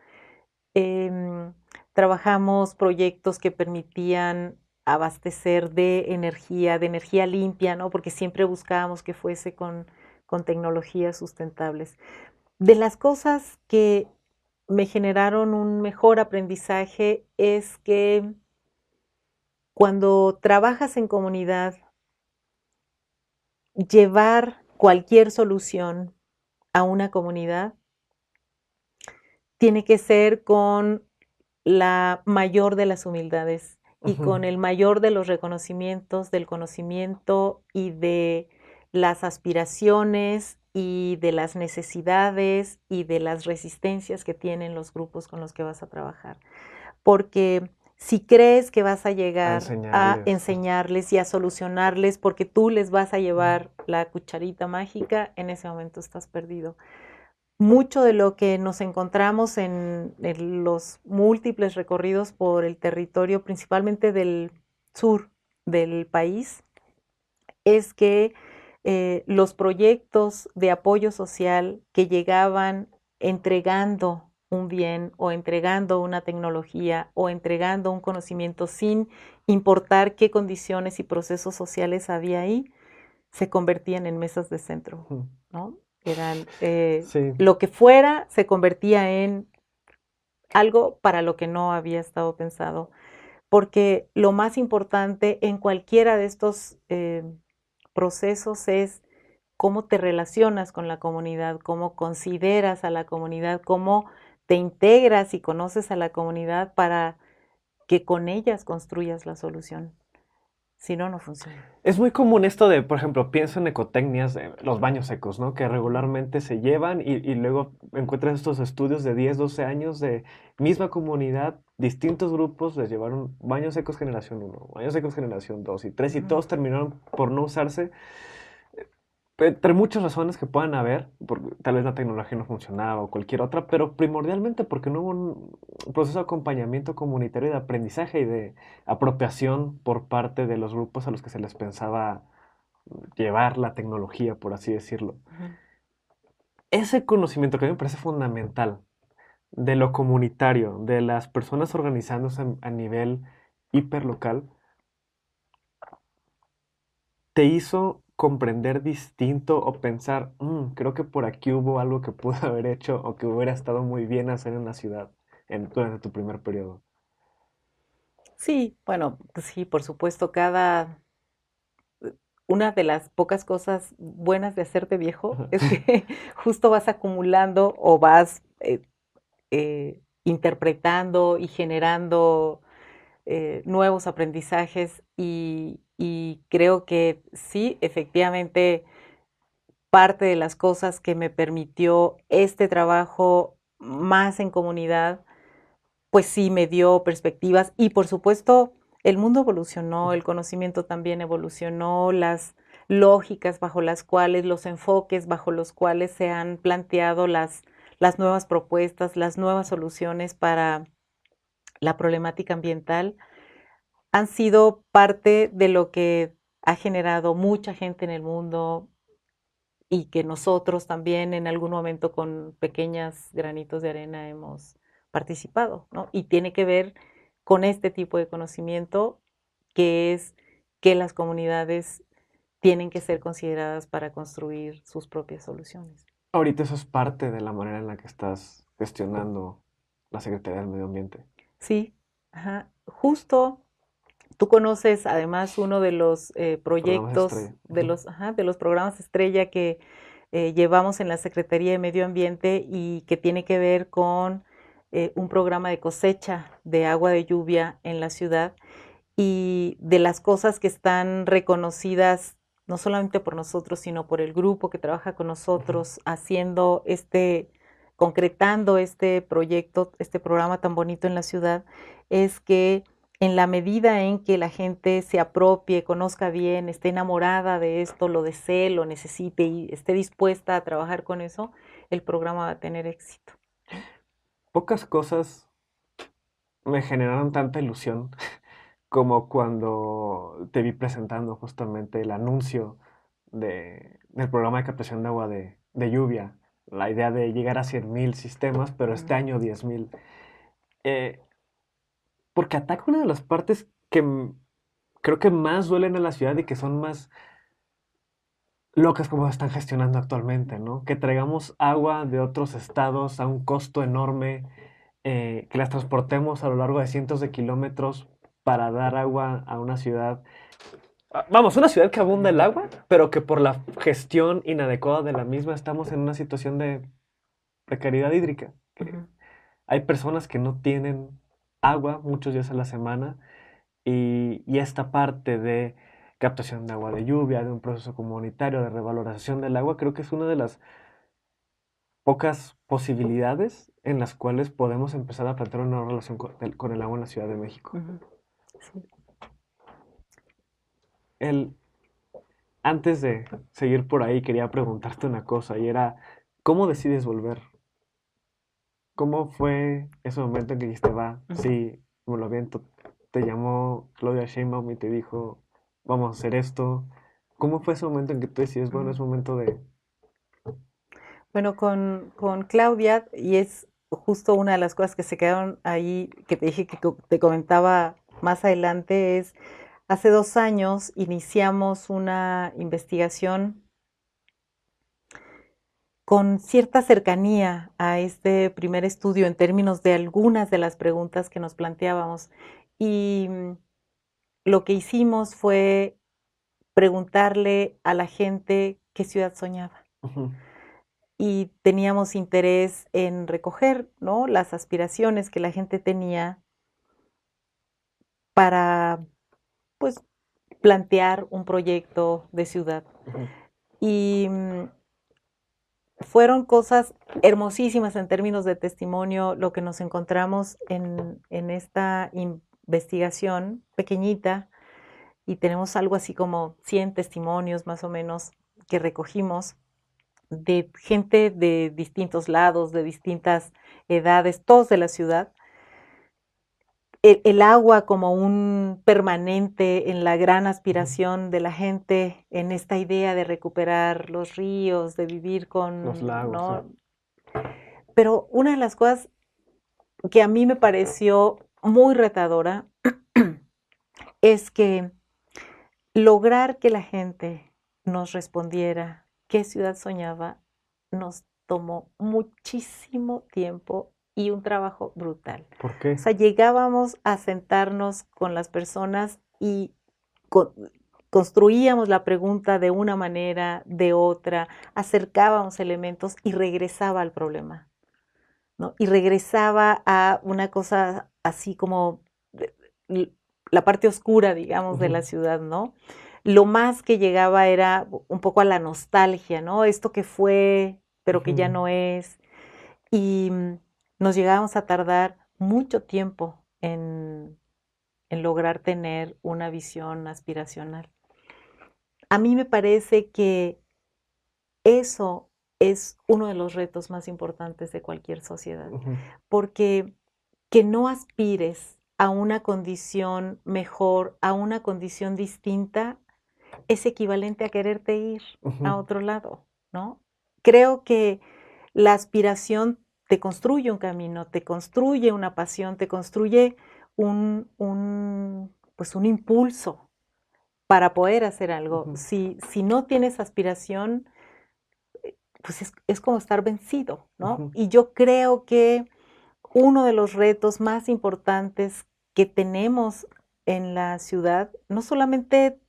Em, Trabajamos proyectos que permitían abastecer de energía limpia, ¿no? Porque siempre buscábamos que fuese con tecnologías sustentables. De las cosas que me generaron un mejor aprendizaje es que cuando trabajas en comunidad, llevar cualquier solución a una comunidad tiene que ser con la mayor de las humildades y Ujú. con el mayor de los reconocimientos del conocimiento y de las aspiraciones y de las necesidades y de las resistencias que tienen los grupos con los que vas a trabajar. Porque si crees que vas a A llegar a enseñarles. enseñarles y a solucionarles porque tú les vas a Ujú. llevar la cucharita mágica, en ese momento estás perdido. Mucho de lo que nos encontramos en los múltiples recorridos por el territorio, principalmente del sur del país, es que los proyectos de apoyo social que llegaban entregando un bien o entregando una tecnología o entregando un conocimiento sin importar qué condiciones y procesos sociales había ahí, se convertían en mesas de centro, Ujú. ¿no? Eran Sí. lo que fuera se convertía en algo para lo que no había estado pensado, porque lo más importante en cualquiera de estos procesos es cómo te relacionas con la comunidad, cómo consideras a la comunidad, cómo te integras y conoces a la comunidad para que con ellas construyas la solución. Si no, no funciona. Es muy común esto de, por ejemplo, pienso en ecotecnias, de los baños secos, ¿no? Que Ujú, regularmente se llevan y luego encuentras estos estudios de 10, 12 años de misma comunidad, distintos grupos les llevaron baños secos generación uno, baños secos generación 2 y 3 y ujú. todos terminaron por no usarse. Entre muchas razones que puedan haber, porque tal vez la tecnología no funcionaba o cualquier otra, pero primordialmente porque no hubo un proceso de acompañamiento comunitario y de aprendizaje y de apropiación por parte de los grupos a los que se les pensaba llevar la tecnología, por así decirlo. Ujú. Ese conocimiento que a mí me parece fundamental de lo comunitario, de las personas organizándose a nivel hiperlocal, te hizo comprender distinto o pensar, creo que por aquí hubo algo que pude haber hecho o que hubiera estado muy bien hacer en la ciudad durante tu primer periodo. Sí, bueno, pues sí, por supuesto, una de las pocas cosas buenas de hacerte viejo es que justo vas acumulando o vas interpretando y generando nuevos aprendizajes y creo que sí, efectivamente, parte de las cosas que me permitió este trabajo más en comunidad, pues sí me dio perspectivas y por supuesto el mundo evolucionó, el conocimiento también evolucionó, las lógicas bajo las cuales, los enfoques bajo los cuales se han planteado las nuevas propuestas, las nuevas soluciones para la problemática ambiental han sido parte de lo que ha generado mucha gente en el mundo y que nosotros también en algún momento con pequeñas granitos de arena hemos participado, ¿no? Y tiene que ver con este tipo de conocimiento que es que las comunidades tienen que ser consideradas para construir sus propias soluciones. Ahorita eso es parte de la manera en la que estás gestionando la Secretaría del Medio Ambiente. Sí, ajá. Justo tú conoces además uno de los Programas proyectos, estrella. Ujú. de los programas estrella que llevamos en la Secretaría de Medio Ambiente y que tiene que ver con un programa de cosecha de agua de lluvia en la ciudad y de las cosas que están reconocidas no solamente por nosotros, sino por el grupo que trabaja con Ujú. nosotros haciendo concretando este proyecto, este programa tan bonito en la ciudad, es que en la medida en que la gente se apropie, conozca bien, esté enamorada de esto, lo desee, lo necesite y esté dispuesta a trabajar con eso, el programa va a tener éxito, ¿no? Pocas cosas me generaron tanta ilusión como cuando te vi presentando justamente el anuncio del programa de captación de agua de lluvia, la idea de llegar a 100.000 sistemas, pero este Ujú, año 10.000. Eh, Porque ataca una de las partes que creo que más duelen a la ciudad y que son más locas como se están gestionando actualmente, ¿no? Que traigamos agua de otros estados a un costo enorme, que las transportemos a lo largo de cientos de kilómetros para dar agua a una ciudad. Vamos, una ciudad que abunda el agua, pero que por la gestión inadecuada de la misma estamos en una situación de precariedad hídrica. Que ujú. hay personas que no tienen agua muchos días a la semana y esta parte de captación de agua de lluvia, de un proceso comunitario, de revalorización del agua, creo que es una de las pocas posibilidades en las cuales podemos empezar a plantear una relación con el agua en la Ciudad de México. Ujú, sí. El, Antes de seguir por ahí, quería preguntarte una cosa y era, ¿cómo decides volver? ¿Cómo fue ese momento en que dijiste, va, Ujú. sí, me lo aviento? Te llamó Claudia Sheinbaum y te dijo, vamos a hacer esto. ¿Cómo fue ese momento en que tú decides, bueno, Ujú. es momento de... Bueno, con Claudia, y es justo una de las cosas que se quedaron ahí, que te dije que te comentaba más adelante, es hace 2 años iniciamos una investigación con cierta cercanía a este primer estudio en términos de algunas de las preguntas que nos planteábamos. Y lo que hicimos fue preguntarle a la gente qué ciudad soñaba. Ujú. Y teníamos interés en recoger, ¿no?, las aspiraciones que la gente tenía para, pues, plantear un proyecto de ciudad. Ujú. Y fueron cosas hermosísimas en términos de testimonio lo que nos encontramos en esta investigación pequeñita, y tenemos algo así como 100 testimonios más o menos que recogimos de gente de distintos lados, de distintas edades, todos de la ciudad. El agua como un permanente en la gran Ujú. aspiración de la gente, en esta idea de recuperar los ríos, de vivir Los con, lagos, sí. ¿no? Pero una de las cosas que a mí me pareció muy retadora es que lograr que la gente nos respondiera qué ciudad soñaba nos tomó muchísimo tiempo y un trabajo brutal. ¿Por O qué? sea, llegábamos a sentarnos con las personas y con, construíamos la pregunta de una manera, de otra, acercábamos elementos y regresaba al problema, ¿no? Y regresaba a una cosa así como la parte oscura, digamos, de la Ujú. ciudad, ¿no? Lo más que llegaba era un poco a la nostalgia, ¿no? Esto que fue, pero que ya Ujú. no es. Y nos llegábamos a tardar mucho tiempo en lograr tener una visión aspiracional. A mí me parece que eso es uno de los retos más importantes de cualquier sociedad, Ujú. porque que no aspires a una condición mejor, a una condición distinta, es equivalente a quererte ir a Ujú. otro lado, ¿no? Creo que la aspiración te construye un camino, te construye una pasión, te construye pues un impulso para poder hacer algo. Ujú. Si no tienes aspiración, pues es como estar vencido, ¿no? Ujú. Y yo creo que uno de los retos más importantes que tenemos en la ciudad, no solamente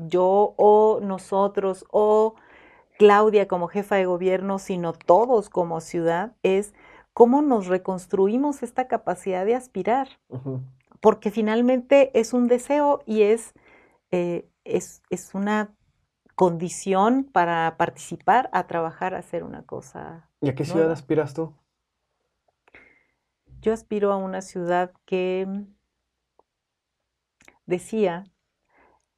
yo o nosotros o Claudia como jefa de gobierno, sino todos como ciudad, es cómo nos reconstruimos esta capacidad de aspirar, Ujú. porque finalmente es un deseo y es una condición para participar, a trabajar, a hacer una cosa ¿Y a qué ciudad nueva. aspiras tú? Yo aspiro a una ciudad que decía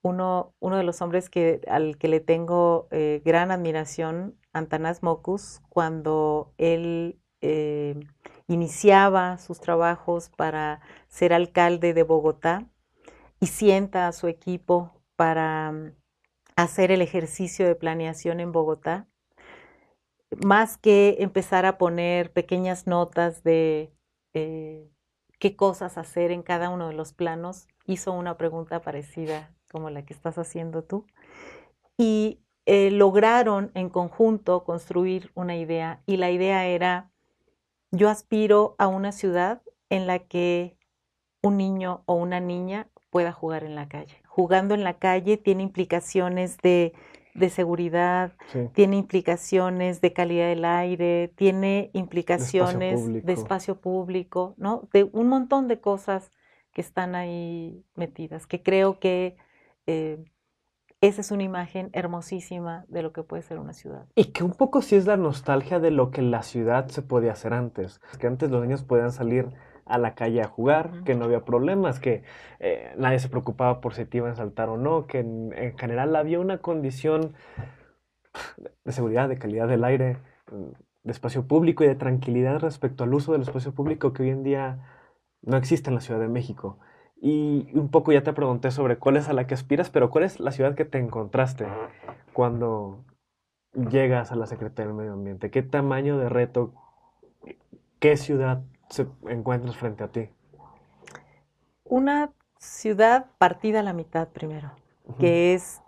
uno de los hombres al que le tengo gran admiración, Antanas Mockus, cuando él iniciaba sus trabajos para ser alcalde de Bogotá y sienta a su equipo para hacer el ejercicio de planeación en Bogotá, más que empezar a poner pequeñas notas de eh, qué cosas hacer en cada uno de los planos, hizo una pregunta parecida como la que estás haciendo tú y lograron en conjunto construir una idea, y la idea era: yo aspiro a una ciudad en la que un niño o una niña pueda jugar en la calle. Jugando en la calle tiene implicaciones de seguridad, Sí, tiene implicaciones de calidad del aire, tiene de espacio implicaciones de público. espacio público, ¿no? De un montón de cosas que están ahí metidas, que creo que eh, esa es una imagen hermosísima de lo que puede ser una ciudad. Y que un poco sí es la nostalgia de lo que la ciudad se podía hacer antes. Que antes los niños podían salir a la calle a jugar, Ujú. que no había problemas, que nadie se preocupaba por si te iban a saltar o no, que en general había una condición de seguridad, de calidad del aire, de espacio público y de tranquilidad respecto al uso del espacio público que hoy en día no existe en la Ciudad de México. Y un poco ya te pregunté sobre cuál es a la que aspiras, pero ¿cuál es la ciudad que te encontraste cuando llegas a la Secretaría del Medio Ambiente? ¿Qué tamaño de reto, qué ciudad se encuentras frente a ti? Una ciudad partida a la mitad primero, Ujú. que es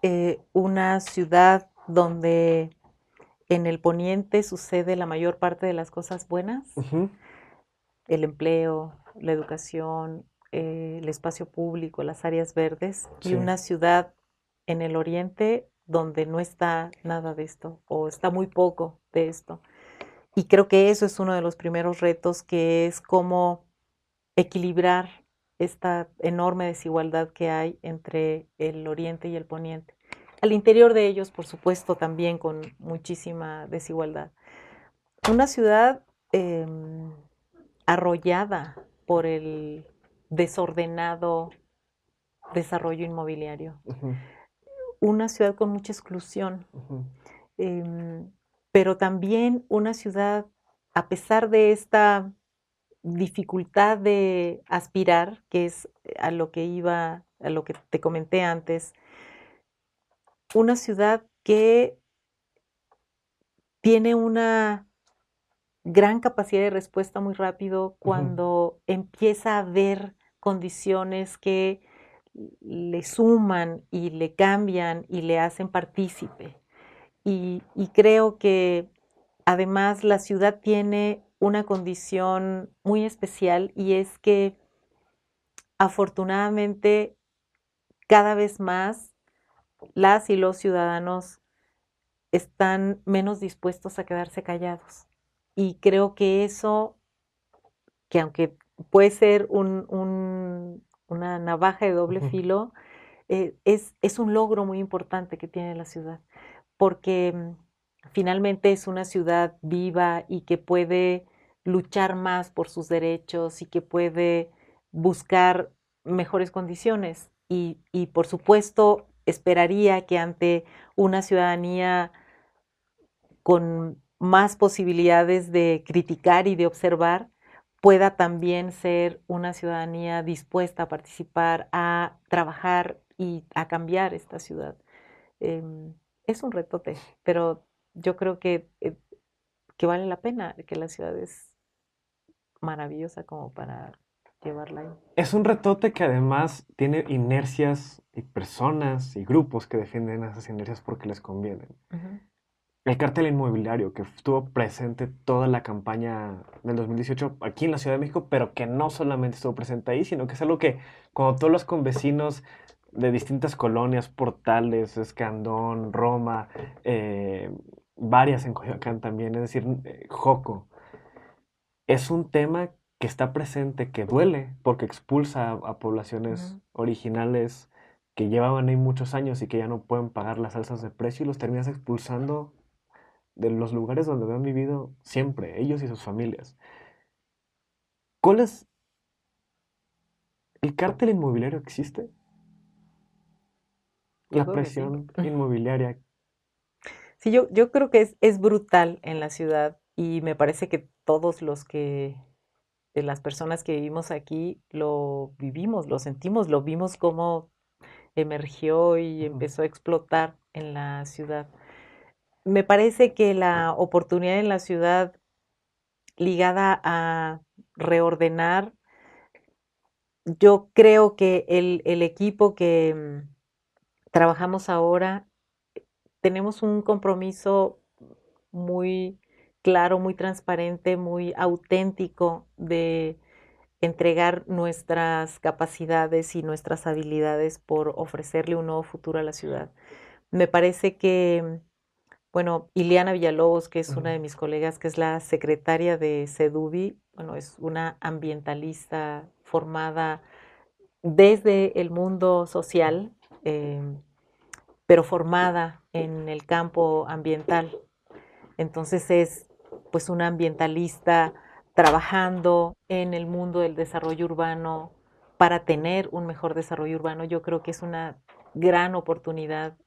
una ciudad donde en el poniente sucede la mayor parte de las cosas buenas, Ujú. el empleo, la educación, el espacio público, las áreas verdes, y Sí. una ciudad en el oriente donde no está nada de esto o está muy poco de esto. Y creo que eso es uno de los primeros retos, que es cómo equilibrar esta enorme desigualdad que hay entre el oriente y el poniente. Al interior de ellos, por supuesto, también con muchísima desigualdad. Una ciudad eh, arrollada por el desordenado desarrollo inmobiliario. Ujú, Una ciudad con mucha exclusión, ujú, eh, pero también una ciudad, a pesar de esta dificultad de aspirar, que es a lo que iba, a lo que te comenté antes, una ciudad que tiene una gran capacidad de respuesta muy rápido ujú. cuando empieza a ver condiciones que le suman y le cambian y le hacen partícipe. Y creo que además la ciudad tiene una condición muy especial y es que afortunadamente cada vez más las y los ciudadanos están menos dispuestos a quedarse callados. Y creo que eso, que aunque puede ser una navaja de doble Ujú. filo, es un logro muy importante que tiene la ciudad, porque finalmente es una ciudad viva y que puede luchar más por sus derechos y que puede buscar mejores condiciones. Y por supuesto, esperaría que ante una ciudadanía con más posibilidades de criticar y de observar, pueda también ser una ciudadanía dispuesta a participar, a trabajar y a cambiar esta ciudad. Es un retote, pero yo creo que vale la pena, que la ciudad es maravillosa como para llevarla ahí. Es un retote que además tiene inercias y personas y grupos que defienden esas inercias porque les convienen. Ujú, El cártel inmobiliario que estuvo presente toda la campaña del 2018 aquí en la Ciudad de México, pero que no solamente estuvo presente ahí, sino que es algo que cuando tú hablas con vecinos de distintas colonias, Portales, Escandón, Roma, eh, varias en Coyoacán también, es decir, Joco, es un tema que está presente, que duele, porque expulsa a poblaciones ujú. originales que llevaban ahí muchos años y que ya no pueden pagar las alzas de precio y los terminas expulsando de los lugares donde han vivido siempre, ellos y sus familias. ¿Cuál es el cártel inmobiliario existe? Yo La creo que sí. presión inmobiliaria. Sí, yo creo que es brutal en la ciudad y me parece que todos los que, de las personas que vivimos aquí, lo vivimos, lo sentimos, lo vimos cómo emergió y Ujú, empezó a explotar en la ciudad. Me parece que la oportunidad en la ciudad ligada a reordenar, yo creo que el equipo que trabajamos ahora tenemos un compromiso muy claro, muy transparente, muy auténtico de entregar nuestras capacidades y nuestras habilidades por ofrecerle un nuevo futuro a la ciudad. Me parece que, bueno, Ileana Villalobos, que es ujú, una de mis colegas, que es la secretaria de SEDUBI, bueno, es una ambientalista formada desde el mundo social, eh, pero formada en el campo ambiental. Entonces es pues una ambientalista trabajando en el mundo del desarrollo urbano para tener un mejor desarrollo urbano. Yo creo que es una gran oportunidad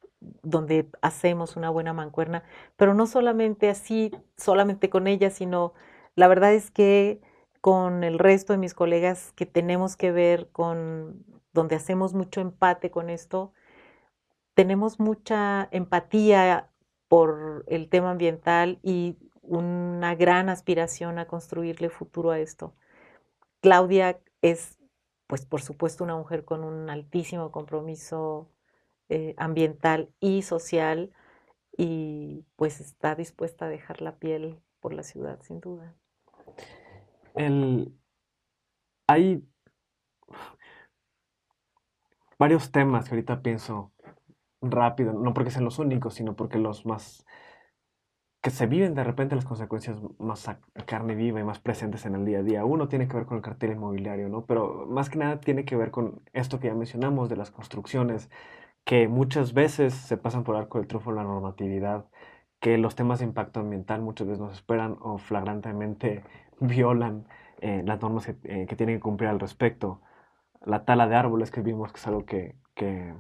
donde hacemos una buena mancuerna, pero no solamente así, solamente con ella, sino la verdad es que con el resto de mis colegas que tenemos que ver con, donde hacemos mucho empate con esto, tenemos mucha empatía por el tema ambiental y una gran aspiración a construirle futuro a esto. Claudia es, pues por supuesto, una mujer con un altísimo compromiso ambiental y social y pues está dispuesta a dejar la piel por la ciudad, sin duda. El, hay varios temas que ahorita pienso rápido, no porque sean los únicos, sino porque los más que se viven de repente las consecuencias más a carne viva y más presentes en el día a día. Uno tiene que ver con el cartel inmobiliario, ¿no? Pero más que nada tiene que ver con esto que ya mencionamos de las construcciones, que muchas veces se pasan por arco del triunfo la normatividad, que los temas de impacto ambiental muchas veces nos esperan o flagrantemente violan las normas que tienen que cumplir al respecto. La tala de árboles que vimos, que es algo que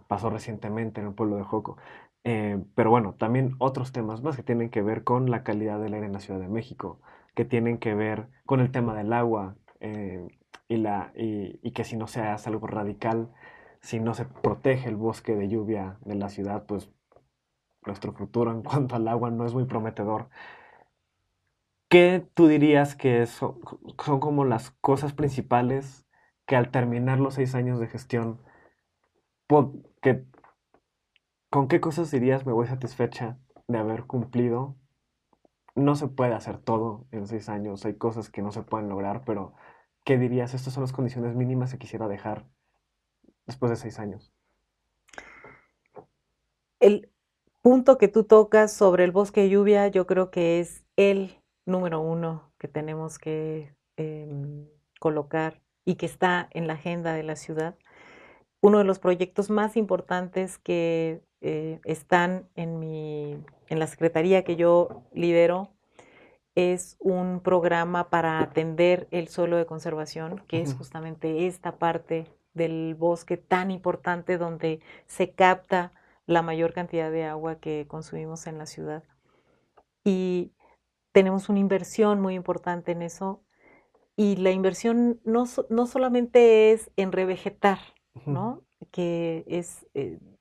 pasó recientemente en el pueblo de Joco. Pero bueno, también otros temas más que tienen que ver con la calidad del aire en la Ciudad de México, que tienen que ver con el tema del agua y que si no se hace algo radical, si no se protege el bosque de lluvia de la ciudad, pues nuestro futuro en cuanto al agua no es muy prometedor. ¿Qué tú dirías que son como las cosas principales que al terminar los 6 años de gestión que, ¿con qué cosas dirías me voy satisfecha de haber cumplido? No se puede hacer todo en 6 años, hay cosas que no se pueden lograr, pero ¿qué dirías? Estas son las condiciones mínimas que quisiera dejar después de 6 años. El punto que tú tocas sobre el bosque de lluvia, yo creo que es el número uno que tenemos que colocar y que está en la agenda de la ciudad. Uno de los proyectos más importantes que están en la secretaría que yo lidero es un programa para atender el suelo de conservación, que es Ujú, justamente esta parte del bosque tan importante donde se capta la mayor cantidad de agua que consumimos en la ciudad. Y tenemos una inversión muy importante en eso. Y la inversión no solamente es en revegetar, ujú, ¿no? Que es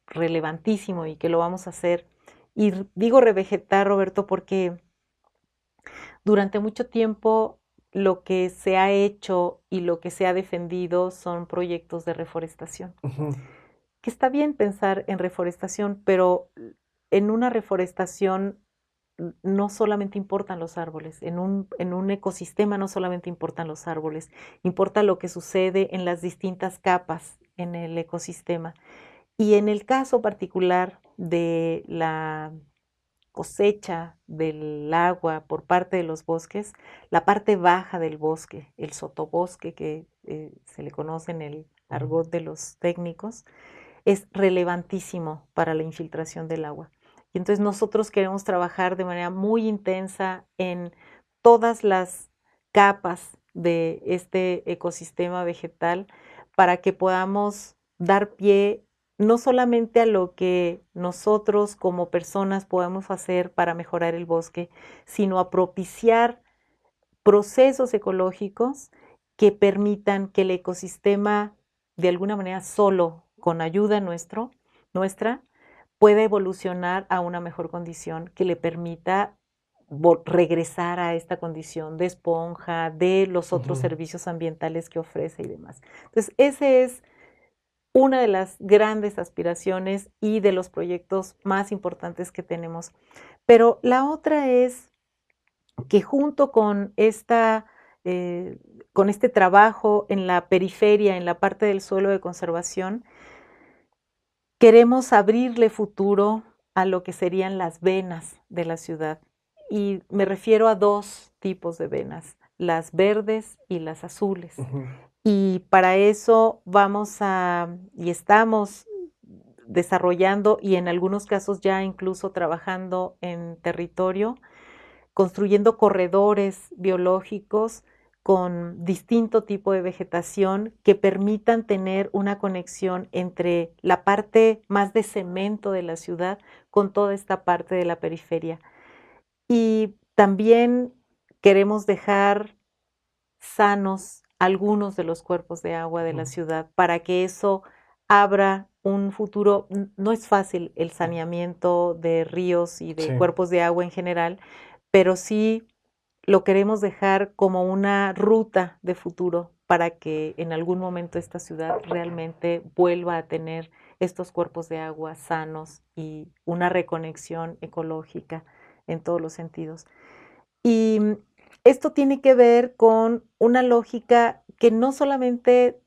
relevantísimo y que lo vamos a hacer. Y digo revegetar, Roberto, porque durante mucho tiempo lo que se ha hecho y lo que se ha defendido son proyectos de reforestación. ujú, Que está bien pensar en reforestación, pero en una reforestación no solamente importan los árboles, en un ecosistema no solamente importan los árboles, importa lo que sucede en las distintas capas en el ecosistema. Y en el caso particular de la cosecha del agua por parte de los bosques, la parte baja del bosque, el sotobosque que se le conoce en el ujú, argot de los técnicos, es relevantísimo para la infiltración del agua. Y entonces nosotros queremos trabajar de manera muy intensa en todas las capas de este ecosistema vegetal para que podamos dar pie no solamente a lo que nosotros como personas podemos hacer para mejorar el bosque, sino a propiciar procesos ecológicos que permitan que el ecosistema, de alguna manera solo, con ayuda nuestra, pueda evolucionar a una mejor condición que le permita regresar a esta condición de esponja, de los otros ujú. servicios ambientales que ofrece y demás. Entonces, ese es una de las grandes aspiraciones y de los proyectos más importantes que tenemos. Pero la otra es que junto eh, con este trabajo en la periferia, en la parte del suelo de conservación, queremos abrirle futuro a lo que serían las venas de la ciudad. Y me refiero a dos tipos de venas, las verdes y las azules. Ujú, Y para eso y estamos desarrollando y en algunos casos ya incluso trabajando en territorio, construyendo corredores biológicos con distinto tipo de vegetación que permitan tener una conexión entre la parte más de cemento de la ciudad con toda esta parte de la periferia. Y también queremos dejar sanos algunos de los cuerpos de agua de ujú. la ciudad para que eso abra un futuro. No es fácil el saneamiento de ríos y de Sí. cuerpos de agua en general, pero sí lo queremos dejar como una ruta de futuro para que en algún momento esta ciudad realmente vuelva a tener estos cuerpos de agua sanos y una reconexión ecológica en todos los sentidos. Y esto tiene que ver con una lógica que no solamente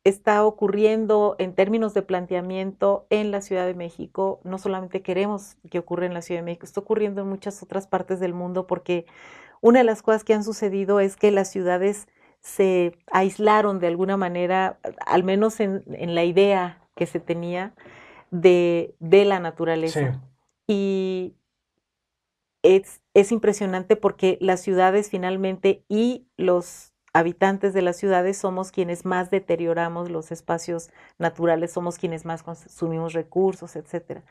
está ocurriendo en términos de planteamiento en la Ciudad de México. No solamente queremos que ocurra en la Ciudad de México, está ocurriendo en muchas otras partes del mundo, porque una de las cosas que han sucedido es que las ciudades se aislaron de alguna manera, al menos en la idea que se tenía de la Sí, naturaleza. Y es impresionante porque las ciudades finalmente y los habitantes de las ciudades somos quienes más deterioramos los espacios naturales, somos quienes más consumimos recursos, etcétera.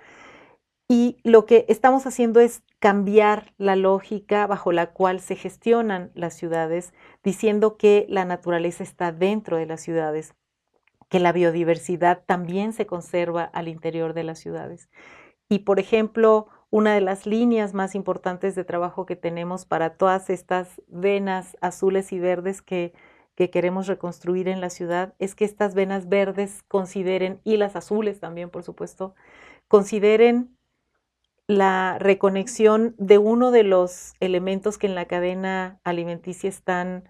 Y lo que estamos haciendo es cambiar la lógica bajo la cual se gestionan las ciudades, diciendo que la naturaleza está dentro de las ciudades, que la biodiversidad también se conserva al interior de las ciudades. Y, por ejemplo, una de las líneas más importantes de trabajo que tenemos para todas estas venas azules y verdes que queremos reconstruir en la ciudad es que estas venas verdes consideren, y las azules también, por supuesto, consideren la reconexión de uno de los elementos que en la cadena alimenticia están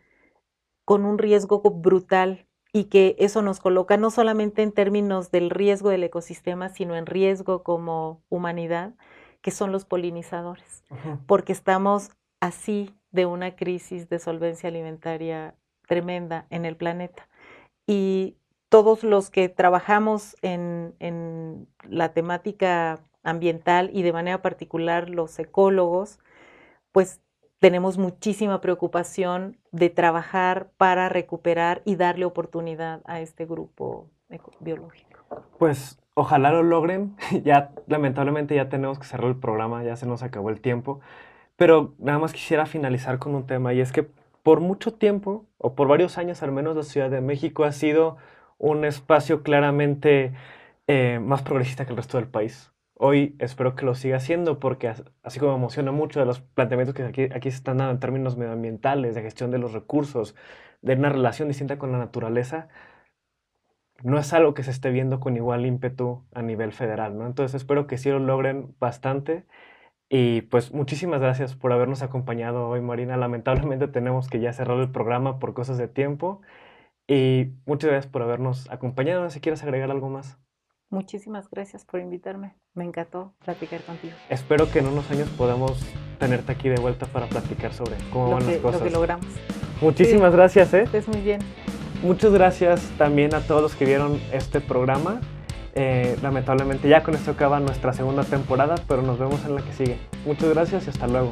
con un riesgo brutal, y que eso nos coloca no solamente en términos del riesgo del ecosistema, sino en riesgo como humanidad, que son los polinizadores, ujú. porque estamos así de una crisis de solvencia alimentaria tremenda en el planeta. Y todos los que trabajamos en la temática ambiental, y de manera particular los ecólogos, pues tenemos muchísima preocupación de trabajar para recuperar y darle oportunidad a este grupo biológico. Pues ojalá lo logren. Ya, lamentablemente ya tenemos que cerrar el programa, ya se nos acabó el tiempo. Pero nada más quisiera finalizar con un tema, y es que por mucho tiempo, o por varios años al menos, la Ciudad de México ha sido un espacio claramente más progresista que el resto del país. Hoy espero que lo siga siendo, porque así como me emociona mucho de los planteamientos que aquí se están dando en términos medioambientales, de gestión de los recursos, de una relación distinta con la naturaleza, no es algo que se esté viendo con igual ímpetu a nivel federal, ¿no? Entonces espero que sí lo logren bastante. Y pues muchísimas gracias por habernos acompañado hoy, Marina. Lamentablemente tenemos que ya cerrar el programa por cosas de tiempo. Y muchas gracias por habernos acompañado. No sé si quieres agregar algo más. Muchísimas gracias por invitarme. Me encantó platicar contigo. Espero que en unos años podamos tenerte aquí de vuelta para platicar sobre cómo van las Lo que cosas. logramos. Muchísimas gracias, ¿eh? Estés muy bien. Muchas gracias también a todos los que vieron este programa. Lamentablemente ya con esto acaba nuestra segunda temporada, pero nos vemos en la que sigue. Muchas gracias y hasta luego.